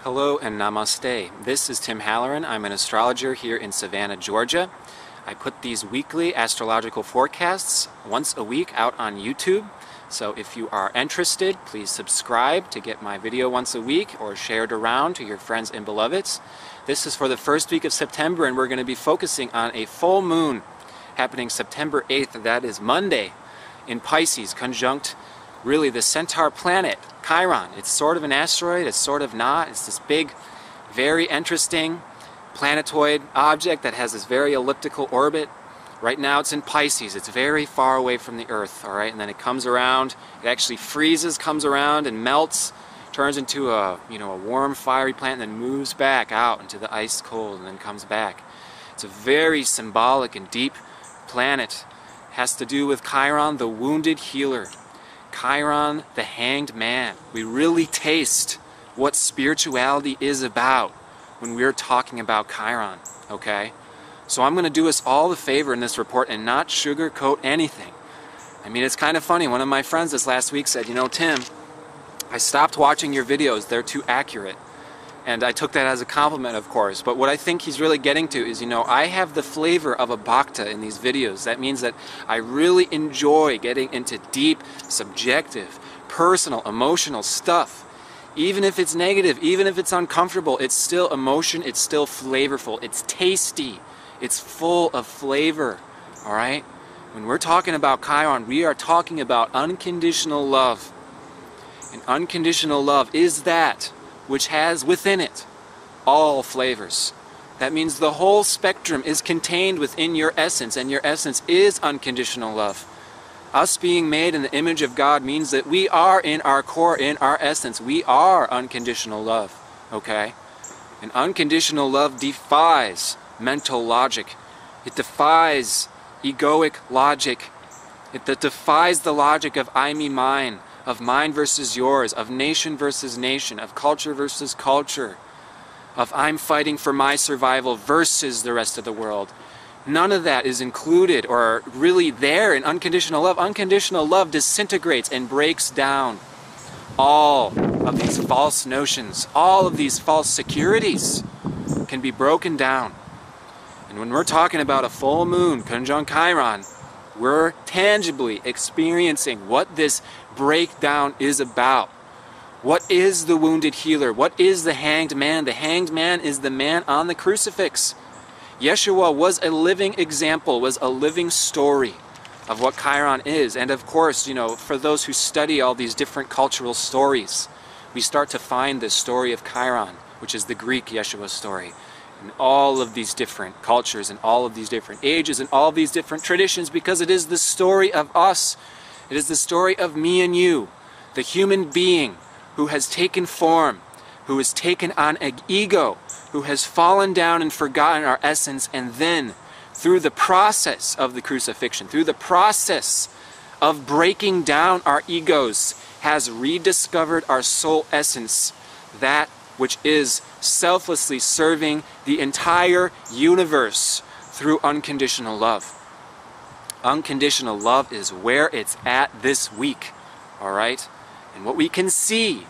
Hello and namaste. This is Tim Halloran. I'm an astrologer here in Savannah, Georgia. I put these weekly astrological forecasts once a week out on YouTube. So if you are interested, please subscribe to get my video once a week or share it around to your friends and beloveds. This is for the first week of September, and we're going to be focusing on a full moon happening September 8th. That is Monday in Pisces, conjunct really the centaur planet, Chiron. It's sort of an asteroid, it's sort of not. It's this big, very interesting planetoid object that has this very elliptical orbit. Right now it's in Pisces. It's very far away from the Earth, all right? And then it comes around, it actually freezes, comes around and melts, turns into a warm, fiery planet, and then moves back out into the ice cold and then comes back. It's a very symbolic and deep planet. It has to do with Chiron, the wounded healer. Chiron, the hanged man. We really taste what spirituality is about when we're talking about Chiron, okay? So I'm going to do us all the favor in this report and not sugarcoat anything. I mean, it's kind of funny. One of my friends this last week said, you know, Tim, I stopped watching your videos. They're too accurate. And I took that as a compliment, of course. But what I think he's really getting to is, I have the flavor of a bhakta in these videos. That means that I really enjoy getting into deep, subjective, personal, emotional stuff. Even if it's negative, even if it's uncomfortable, it's still emotion, it's still flavorful, it's tasty, it's full of flavor, all right? When we're talking about Chiron, we are talking about unconditional love. And unconditional love is that which has within it all flavors. That means the whole spectrum is contained within your essence, and your essence is unconditional love. Us being made in the image of God means that we are in our core, in our essence, we are unconditional love, okay? And unconditional love defies mental logic. It defies egoic logic. It defies the logic of I, me, mine, of mine versus yours, of nation versus nation, of culture versus culture, of I'm fighting for my survival versus the rest of the world. None of that is included or really there in unconditional love. Unconditional love disintegrates and breaks down all of these false notions, all of these false securities can be broken down. And when we're talking about a full moon conjunct Chiron, we're tangibly experiencing what this breakdown is about. What is the wounded healer? What is the hanged man? The hanged man is the man on the crucifix. Yeshua was a living example, was a living story of what Chiron is. And of course, for those who study all these different cultural stories, we start to find this story of Chiron, which is the Greek Yeshua story. In all of these different cultures and all of these different ages and all of these different traditions, because it is the story of us. It is the story of me and you, the human being who has taken form, who has taken on an ego, who has fallen down and forgotten our essence, and then through the process of the crucifixion, through the process of breaking down our egos, has rediscovered our soul essence, that which is selflessly serving the entire universe through unconditional love. Unconditional love is where it's at this week, all right? And what we can see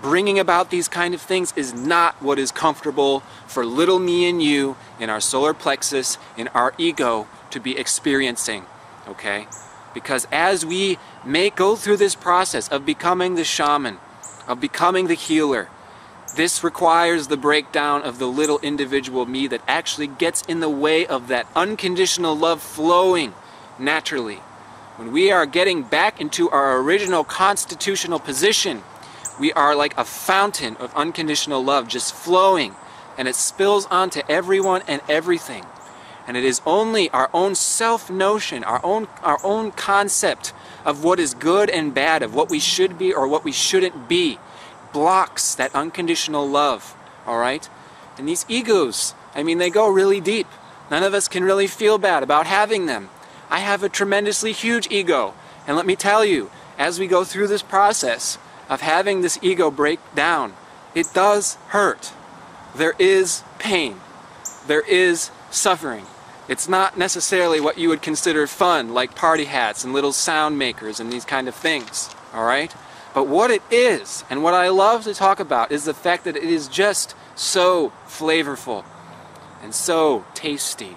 bringing about these kind of things is not what is comfortable for little me and you in our solar plexus, in our ego, to be experiencing, okay? Because as we go through this process of becoming the shaman, of becoming the healer, this requires the breakdown of the little individual me that actually gets in the way of that unconditional love flowing naturally. When we are getting back into our original constitutional position, we are like a fountain of unconditional love just flowing, and it spills onto everyone and everything. And it is only our own self-notion, our own concept of what is good and bad, of what we should be or what we shouldn't be, blocks that unconditional love, all right? And these egos, they go really deep. None of us can really feel bad about having them. I have a tremendously huge ego, and let me tell you, as we go through this process of having this ego break down, it does hurt. There is pain. There is suffering. It's not necessarily what you would consider fun, like party hats and little sound makers and these kind of things, all right? But what it is, and what I love to talk about, is the fact that it is just so flavorful and so tasty.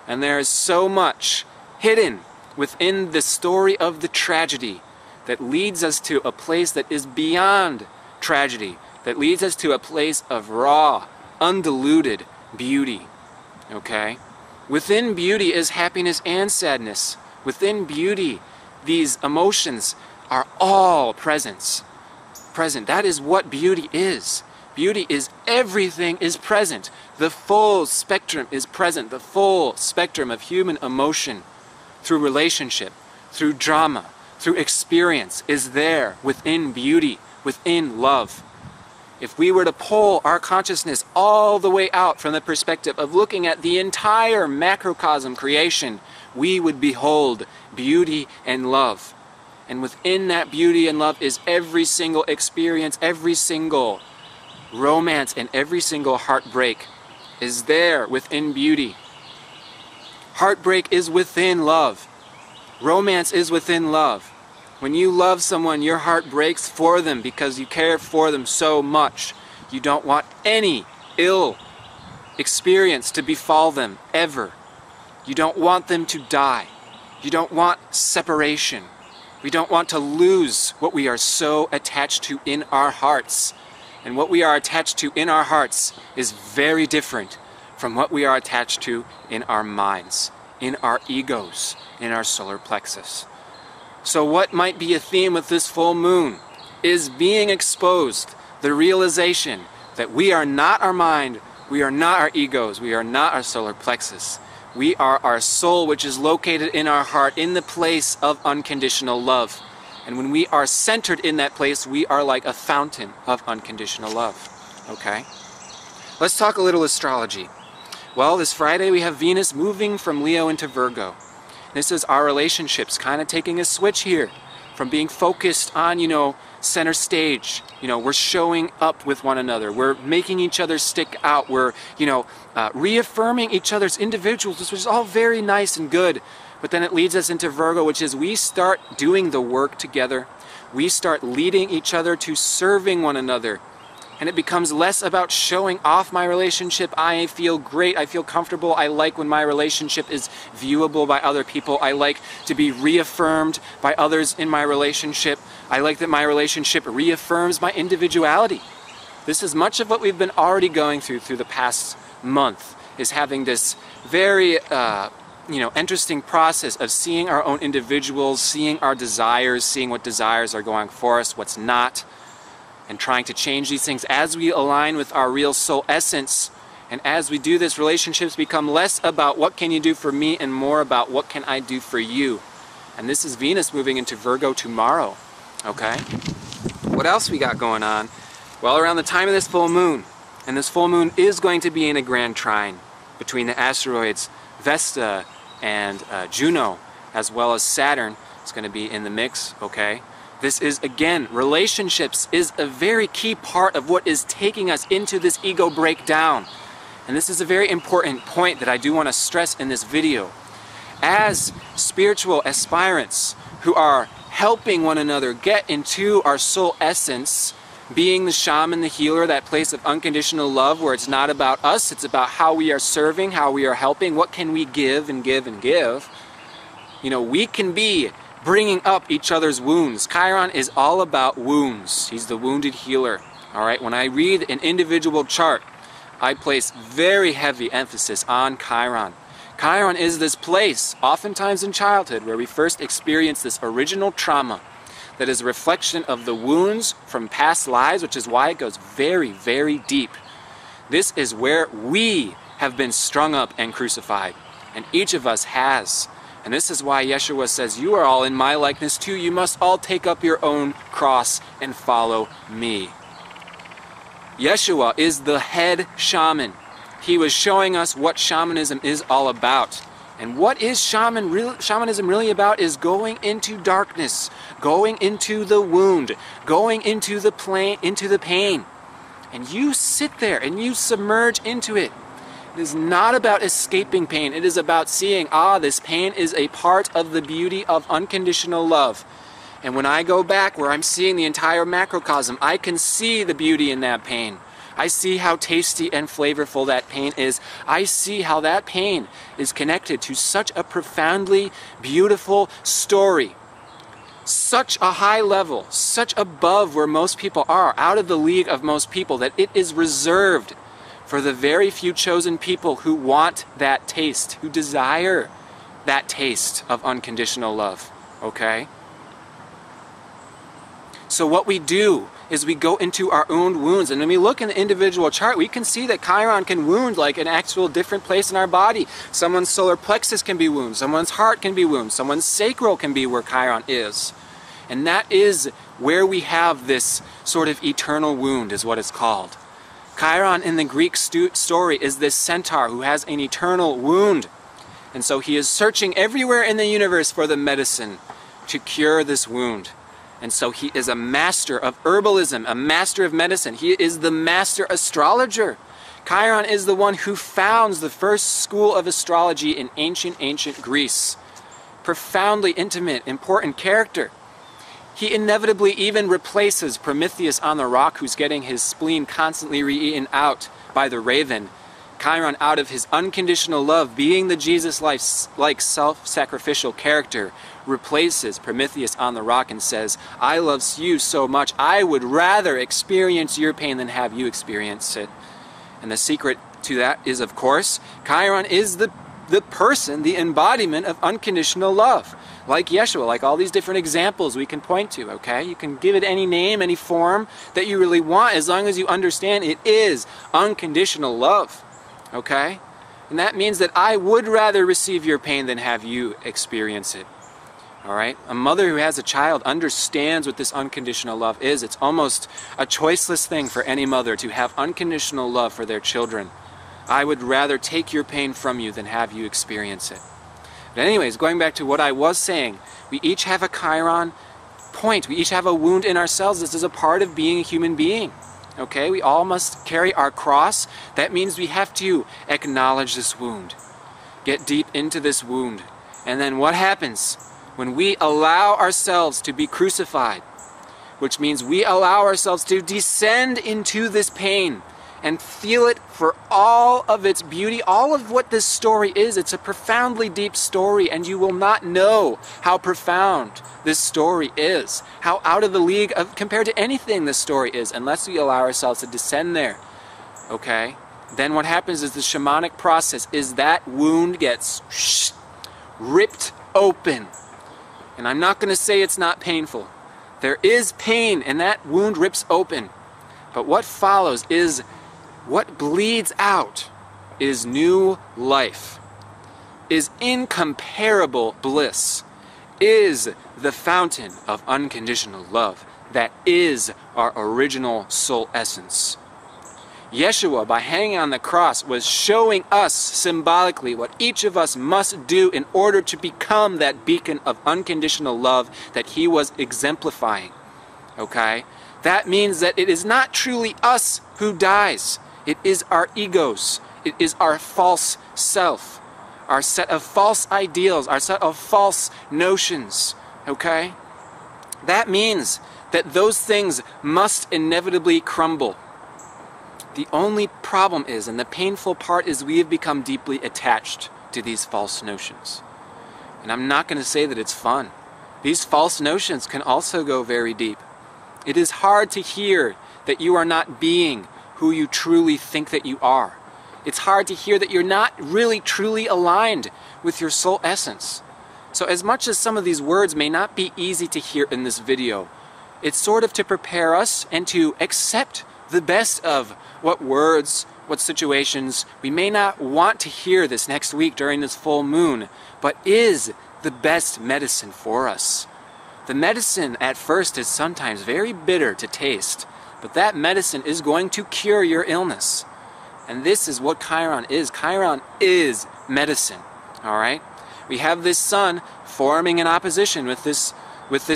And there is so much hidden within the story of the tragedy that leads us to a place that is beyond tragedy, that leads us to a place of raw, undiluted beauty. Okay? Within beauty is happiness and sadness. Within beauty, these emotions are all present. That is what beauty is. Beauty is everything is present. The full spectrum is present. The full spectrum of human emotion through relationship, through drama, through experience is there within beauty, within love. If we were to pull our consciousness all the way out from the perspective of looking at the entire macrocosm creation, we would behold beauty and love. And within that beauty and love is every single experience, every single romance, and every single heartbreak is there within beauty. Heartbreak is within love. Romance is within love. When you love someone, your heart breaks for them because you care for them so much. You don't want any ill experience to befall them, ever. You don't want them to die. You don't want separation. We don't want to lose what we are so attached to in our hearts. And what we are attached to in our hearts is very different from what we are attached to in our minds, in our egos, in our solar plexus. So what might be a theme with this full moon is being exposed, the realization that we are not our mind, we are not our egos, we are not our solar plexus. We are our soul, which is located in our heart, in the place of unconditional love. And when we are centered in that place, we are like a fountain of unconditional love. Okay? Let's talk a little astrology. Well, this Friday we have Venus moving from Leo into Virgo. This is our relationships kind of taking a switch here from being focused on, center stage. We're showing up with one another. We're making each other stick out. We're, reaffirming each other's individuals, which is all very nice and good. But then it leads us into Virgo, which is we start doing the work together. We start leading each other to serving one another. And it becomes less about showing off my relationship. I feel great. I feel comfortable. I like when my relationship is viewable by other people. I like to be reaffirmed by others in my relationship. I like that my relationship reaffirms my individuality. This is much of what we've been already going through the past month, is having this very interesting process of seeing our own individuals, seeing our desires, seeing what desires are going for us, what's not, and trying to change these things as we align with our real soul essence. And as we do this, relationships become less about what can you do for me and more about what can I do for you. And this is Venus moving into Virgo tomorrow. Okay? What else we got going on? Well, around the time of this full moon, and this full moon is going to be in a grand trine between the asteroids Vesta and Juno, as well as Saturn. It's going to be in the mix, okay? This is, again, relationships is a very key part of what is taking us into this ego breakdown. And this is a very important point that I do want to stress in this video. As spiritual aspirants who are helping one another get into our soul essence, being the shaman, the healer, that place of unconditional love where it's not about us, it's about how we are serving, how we are helping, what can we give and give and give. We can be bringing up each other's wounds. Chiron is all about wounds. He's the wounded healer. All right, when I read an individual chart, I place very heavy emphasis on Chiron. Chiron is this place, oftentimes in childhood, where we first experience this original trauma that is a reflection of the wounds from past lives, which is why it goes very, very deep. This is where we have been strung up and crucified, and each of us has. And this is why Yeshua says, you are all in my likeness too. You must all take up your own cross and follow me. Yeshua is the head shaman. He was showing us what shamanism is all about. And what is shamanism really about is going into darkness, going into the wound, going into the pain. And you sit there and you submerge into it. It is not about escaping pain. It is about seeing, this pain is a part of the beauty of unconditional love. And when I go back where I'm seeing the entire macrocosm, I can see the beauty in that pain. I see how tasty and flavorful that pain is. I see how that pain is connected to such a profoundly beautiful story. Such a high level, such above where most people are, out of the league of most people, that it is reserved for the very few chosen people who want that taste, who desire that taste of unconditional love. Okay? So what we do is we go into our own wounds, and when we look in the individual chart, we can see that Chiron can wound like an actual different place in our body. Someone's solar plexus can be wounded, someone's heart can be wounded, someone's sacral can be where Chiron is. And that is where we have this sort of eternal wound, is what it's called. Chiron in the Greek story is this centaur who has an eternal wound. And so he is searching everywhere in the universe for the medicine to cure this wound. And so he is a master of herbalism, a master of medicine. He is the master astrologer. Chiron is the one who founds the first school of astrology in ancient Greece. Profoundly intimate, important character. He inevitably even replaces Prometheus on the rock, who's getting his spleen constantly re-eaten out by the raven. Chiron, out of his unconditional love, being the Jesus-like self-sacrificial character, replaces Prometheus on the rock and says, I love you so much, I would rather experience your pain than have you experience it. And the secret to that is, of course, Chiron is the person, the embodiment of unconditional love. Like Yeshua, like all these different examples we can point to, okay? You can give it any name, any form that you really want, as long as you understand it is unconditional love, okay? And that means that I would rather receive your pain than have you experience it. All right? A mother who has a child understands what this unconditional love is. It's almost a choiceless thing for any mother to have unconditional love for their children. I would rather take your pain from you than have you experience it. But anyways, going back to what I was saying, we each have a Chiron point. We each have a wound in ourselves. This is a part of being a human being. Okay? We all must carry our cross. That means we have to acknowledge this wound. Get deep into this wound. And then what happens? When we allow ourselves to be crucified, which means we allow ourselves to descend into this pain and feel it for all of its beauty, all of what this story is. It's a profoundly deep story, and you will not know how profound this story is, how out of the league of, compared to anything this story is, unless we allow ourselves to descend there. Okay? Then what happens is the shamanic process is that wound gets ripped open. And I'm not going to say it's not painful. There is pain, and that wound rips open. But what follows is, what bleeds out is new life, is incomparable bliss, is the fountain of unconditional love. That is our original soul essence. Yeshua, by hanging on the cross, was showing us symbolically what each of us must do in order to become that beacon of unconditional love that he was exemplifying. Okay? That means that it is not truly us who dies. It is our egos. It is our false self. Our set of false ideals. Our set of false notions. Okay? That means that those things must inevitably crumble. The only problem is, and the painful part is, we have become deeply attached to these false notions. And I'm not going to say that it's fun. These false notions can also go very deep. It is hard to hear that you are not being who you truly think that you are. It's hard to hear that you're not really truly aligned with your soul essence. So as much as some of these words may not be easy to hear in this video, it's sort of to prepare us and to accept the best of what words, what situations we may not want to hear this next week during this full moon, but is the best medicine for us. The medicine at first is sometimes very bitter to taste, but that medicine is going to cure your illness. And this is what Chiron is. Chiron is medicine. Alright? We have this sun forming an opposition with this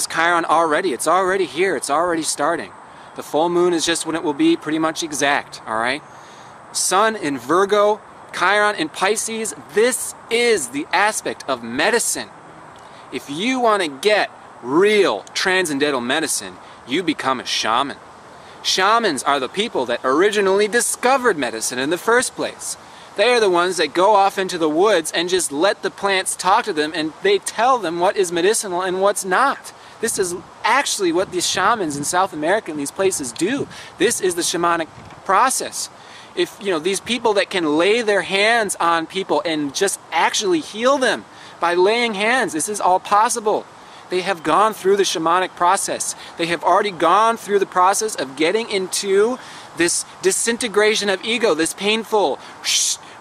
Chiron already. It's already here. It's already starting. The full moon is just when it will be pretty much exact, all right? Sun in Virgo, Chiron in Pisces, this is the aspect of medicine. If you want to get real transcendental medicine, you become a shaman. Shamans are the people that originally discovered medicine in the first place. They are the ones that go off into the woods and just let the plants talk to them, and they tell them what is medicinal and what's not. This is actually what these shamans in South America and these places do. This is the shamanic process. If, you know, these people that can lay their hands on people and just actually heal them by laying hands, this is all possible. They have gone through the shamanic process. They have already gone through the process of getting into this disintegration of ego, this painful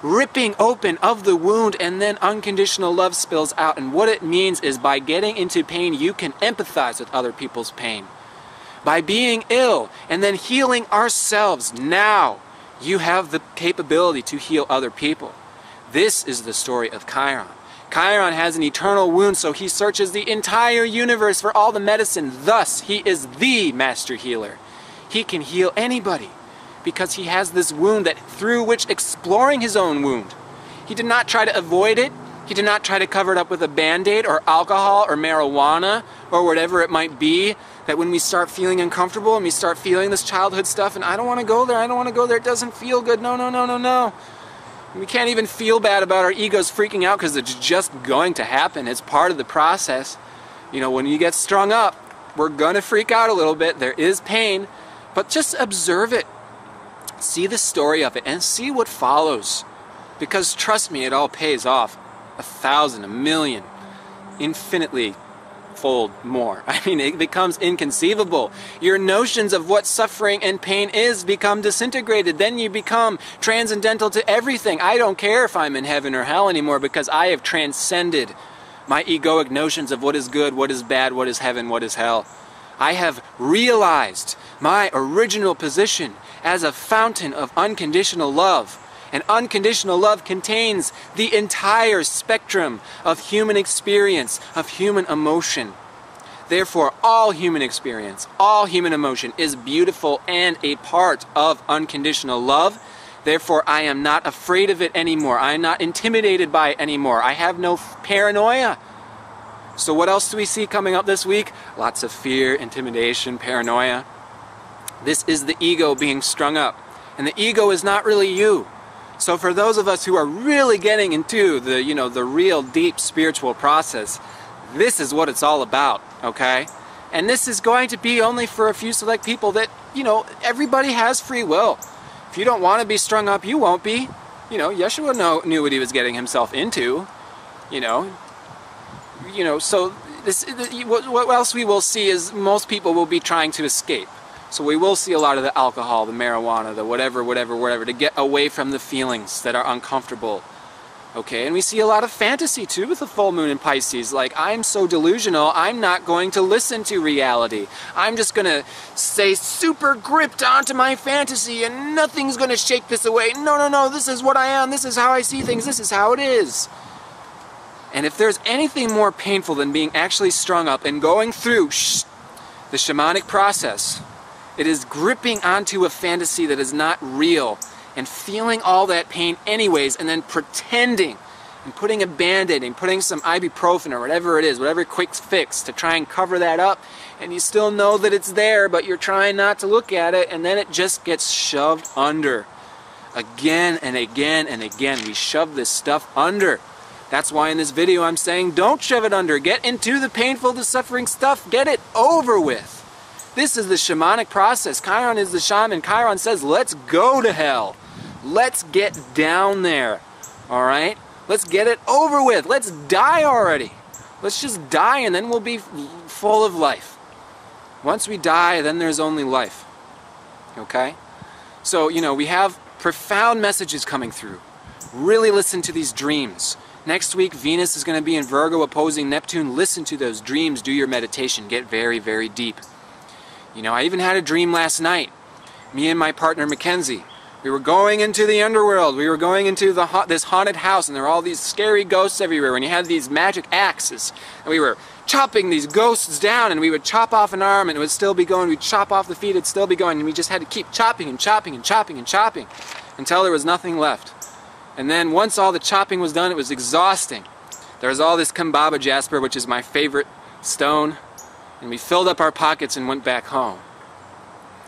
ripping open of the wound, and then unconditional love spills out. And what it means is by getting into pain, you can empathize with other people's pain. By being ill and then healing ourselves, now you have the capability to heal other people. This is the story of Chiron. Chiron has an eternal wound, so he searches the entire universe for all the medicine. Thus, he is the master healer. He can heal anybody because he has this wound that through which exploring his own wound. He did not try to avoid it. He did not try to cover it up with a band-aid or alcohol or marijuana or whatever it might be. That when we start feeling uncomfortable and we start feeling this childhood stuff and I don't want to go there, I don't want to go there, it doesn't feel good. No, no, no, no, no. We can't even feel bad about our egos freaking out because it's just going to happen. It's part of the process. You know, when you get strung up, we're going to freak out a little bit. There is pain, but just observe it. See the story of it and see what follows. Because trust me, it all pays off 1,000, 1,000,000, infinitely fold more. I mean, it becomes inconceivable. Your notions of what suffering and pain is become disintegrated. Then you become transcendental to everything. I don't care if I'm in heaven or hell anymore because I have transcended my egoic notions of what is good, what is bad, what is heaven, what is hell. I have realized my original position as a fountain of unconditional love. And unconditional love contains the entire spectrum of human experience, of human emotion. Therefore, all human experience, all human emotion is beautiful and a part of unconditional love. Therefore, I am not afraid of it anymore. I am not intimidated by it anymore. I have no paranoia. So what else do we see coming up this week? Lots of fear, intimidation, paranoia. This is the ego being strung up. And the ego is not really you. So for those of us who are really getting into the, you know, the real deep spiritual process, this is what it's all about, okay? And this is going to be only for a few select people that, you know, everybody has free will. If you don't want to be strung up, you won't be. You know, Yeshua knew what he was getting himself into, you know, so this, what else we will see is most people will be trying to escape. So we will see a lot of the alcohol, the marijuana, the whatever, to get away from the feelings that are uncomfortable. Okay, and we see a lot of fantasy too with the full moon in Pisces. Like, I'm so delusional, I'm not going to listen to reality. I'm just going to stay super gripped onto my fantasy and nothing's going to shake this away. No, no, no, this is what I am, this is how I see things, this is how it is. And if there's anything more painful than being actually strung up and going through the shamanic process, it is gripping onto a fantasy that is not real and feeling all that pain anyways and then pretending and putting a band-aid and putting some ibuprofen or whatever it is, whatever quick fix to try and cover that up, and you still know that it's there but you're trying not to look at it, and then it just gets shoved under. Again and again and again we shove this stuff under. That's why in this video I'm saying don't shove it under. Get into the painful, the suffering stuff. Get it over with. This is the shamanic process. Chiron is the shaman. Chiron says, let's go to hell. Let's get down there. All right? Let's get it over with. Let's die already. Let's just die and then we'll be full of life. Once we die, then there's only life. Okay? So, you know, we have profound messages coming through. Really listen to these dreams. Next week, Venus is going to be in Virgo opposing Neptune. Listen to those dreams. Do your meditation. Get very, very deep. You know, I even had a dream last night. Me and my partner, Mackenzie. We were going into the underworld. We were going into this haunted house, and there were all these scary ghosts everywhere. And you had these magic axes. And we were chopping these ghosts down, and we would chop off an arm, and it would still be going. We'd chop off the feet, it'd still be going. And we just had to keep chopping and chopping and chopping and chopping until there was nothing left. And then once all the chopping was done, it was exhausting. There was all this Kambaba jasper, which is my favorite stone. and we filled up our pockets and went back home.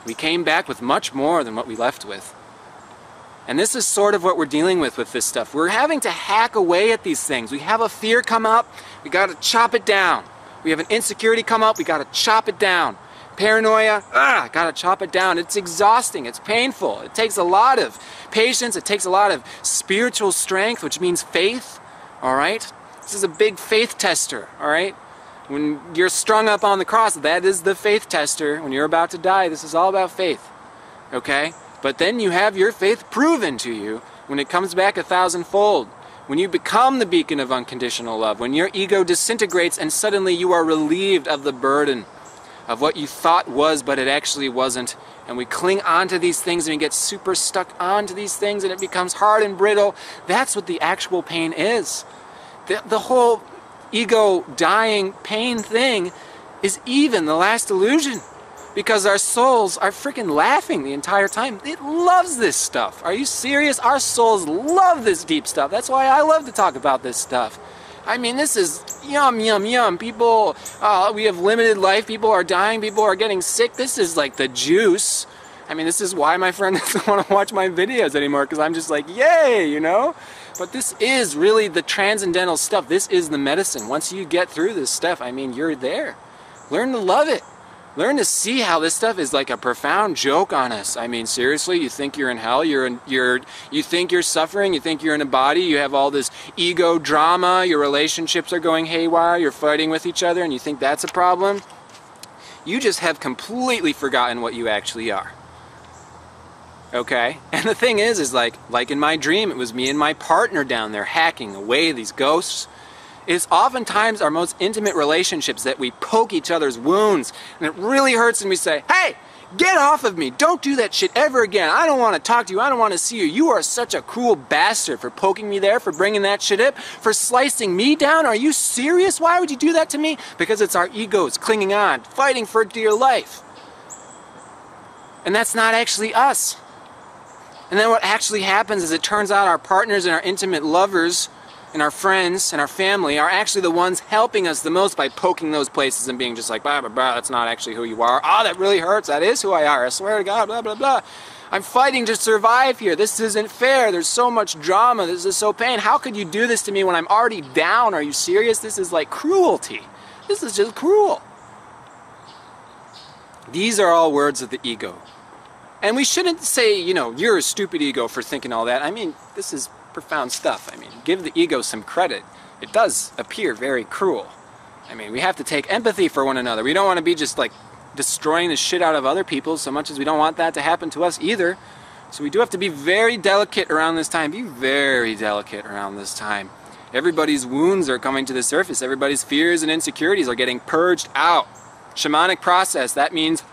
We came back with much more than what we left with. And this is sort of what we're dealing with this stuff. We're having to hack away at these things. We have a fear come up, we got to chop it down. We have an insecurity come up, we got to chop it down. Paranoia, got to chop it down. It's exhausting, it's painful. It takes a lot of patience, it takes a lot of spiritual strength, which means faith, all right? This is a big faith tester, all right? When you're strung up on the cross, that is the faith tester. When you're about to die, this is all about faith, okay? But then you have your faith proven to you when it comes back 1,000-fold. When you become the beacon of unconditional love, when your ego disintegrates and suddenly you are relieved of the burden of what you thought was, but it actually wasn't. And we cling onto these things and we get super stuck onto these things and it becomes hard and brittle. That's what the actual pain is. The whole ego dying pain thing is even the last illusion. Because our souls are freaking laughing the entire time. It loves this stuff. Are you serious? Our souls love this deep stuff. That's why I love to talk about this stuff. I mean, this is yum, yum, yum. People, we have limited life. People are dying. People are getting sick. This is like the juice. I mean, this is why my friend doesn't want to watch my videos anymore, because I'm just like, yay, you know? But this is really the transcendental stuff. This is the medicine. Once you get through this stuff, I mean, you're there. Learn to love it. Learn to see how this stuff is like a profound joke on us. I mean, seriously, you think you're in hell, you think you're suffering, you think you're in a body, you have all this ego drama, your relationships are going haywire, you're fighting with each other, and you think that's a problem? You just have completely forgotten what you actually are. Okay? And the thing is like in my dream, it was me and my partner down there hacking away these ghosts. It's oftentimes our most intimate relationships that we poke each other's wounds and it really hurts and we say, hey, get off of me, don't do that shit ever again, I don't want to talk to you, I don't want to see you, you are such a cruel bastard for poking me there, for bringing that shit up, for slicing me down, are you serious, why would you do that to me? Because it's our egos clinging on, fighting for dear life. And that's not actually us. And then what actually happens is it turns out our partners and our intimate lovers and our friends and our family are actually the ones helping us the most by poking those places and being just like, blah, blah, blah, that's not actually who you are. Oh, that really hurts. That is who I are. I swear to God, blah, blah, blah. I'm fighting to survive here. This isn't fair. There's so much drama. This is so pain. How could you do this to me when I'm already down? Are you serious? This is like cruelty. This is just cruel. These are all words of the ego. And we shouldn't say, you know, you're a stupid ego for thinking all that. I mean, this is profound stuff. I mean, give the ego some credit. It does appear very cruel. I mean, we have to take empathy for one another. We don't want to be just like destroying the shit out of other people so much as we don't want that to happen to us either. So we do have to be very delicate around this time. Be very delicate around this time. Everybody's wounds are coming to the surface. Everybody's fears and insecurities are getting purged out. Shamanic process, that means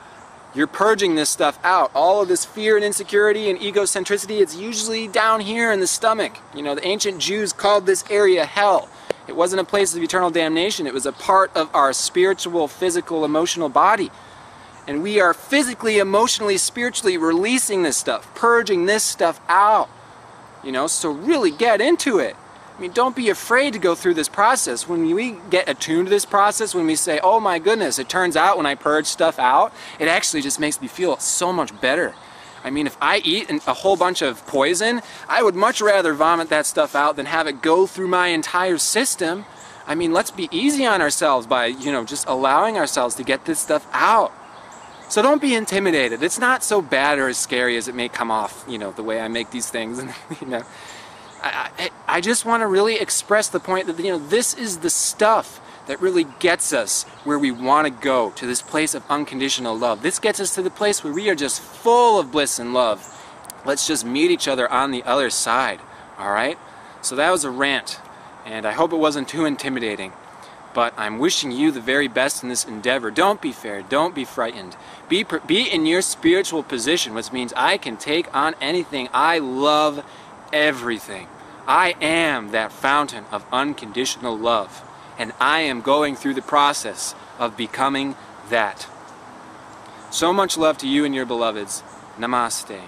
you're purging this stuff out. All of this fear and insecurity and egocentricity, it's usually down here in the stomach. You know, the ancient Jews called this area hell. It wasn't a place of eternal damnation. It was a part of our spiritual, physical, emotional body. And we are physically, emotionally, spiritually releasing this stuff, purging this stuff out. You know, so really get into it. I mean, don't be afraid to go through this process. When we get attuned to this process, when we say, oh my goodness, it turns out when I purge stuff out, it actually just makes me feel so much better. I mean, if I eat a whole bunch of poison, I would much rather vomit that stuff out than have it go through my entire system. I mean, let's be easy on ourselves by, you know, just allowing ourselves to get this stuff out. So don't be intimidated. It's not so bad or as scary as it may come off, you know, the way I make these things, you know. I just want to really express the point that, you know, this is the stuff that really gets us where we want to go, to this place of unconditional love. This gets us to the place where we are just full of bliss and love. Let's just meet each other on the other side, all right? So that was a rant, and I hope it wasn't too intimidating. But I'm wishing you the very best in this endeavor. Don't be feared. Don't be frightened. Be in your spiritual position, which means I can take on anything. I love everything. I am that fountain of unconditional love, and I am going through the process of becoming that. So much love to you and your beloveds. Namaste.